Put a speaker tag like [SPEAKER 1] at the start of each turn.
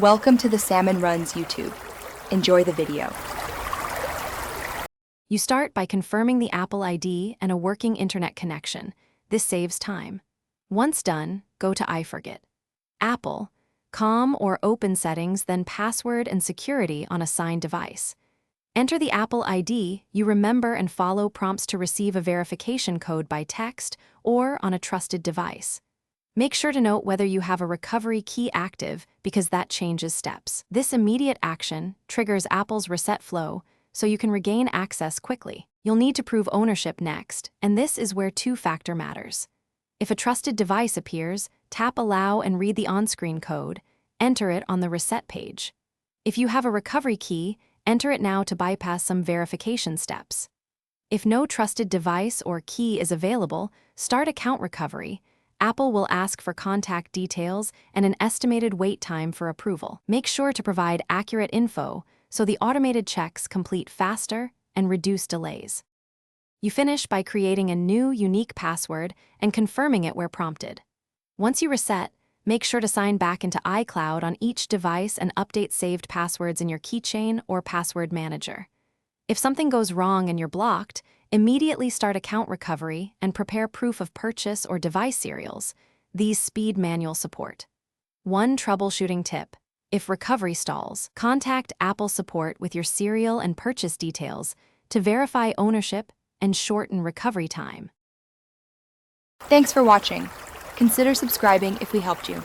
[SPEAKER 1] Welcome to the Salmon Runs YouTube. Enjoy the video.
[SPEAKER 2] You start by confirming the Apple ID and a working internet connection. This saves time. Once done, go to iForget. Apple, calm or open settings, then password and security on a signed device. Enter the Apple ID, you remember and follow prompts to receive a verification code by text or on a trusted device. Make sure to note whether you have a recovery key active because that changes steps. This immediate action triggers Apple's reset flow so you can regain access quickly. You'll need to prove ownership next, and this is where two-factor matters. If a trusted device appears, tap Allow and read the on-screen code. Enter it on the reset page. If you have a recovery key, enter it now to bypass some verification steps. If no trusted device or key is available, start account recovery. Apple will ask for contact details and an estimated wait time for approval. Make sure to provide accurate info so the automated checks complete faster and reduce delays. You finish by creating a new, unique password and confirming it where prompted. Once you reset, make sure to sign back into iCloud on each device and update saved passwords in your keychain or password manager. If something goes wrong and you're blocked, immediately start account recovery and prepare proof of purchase or device serials. These speed manual support. One troubleshooting tip: if recovery stalls, contact Apple support with your serial and purchase details to verify ownership and shorten recovery time.
[SPEAKER 1] Thanks for watching. Consider subscribing if we helped you.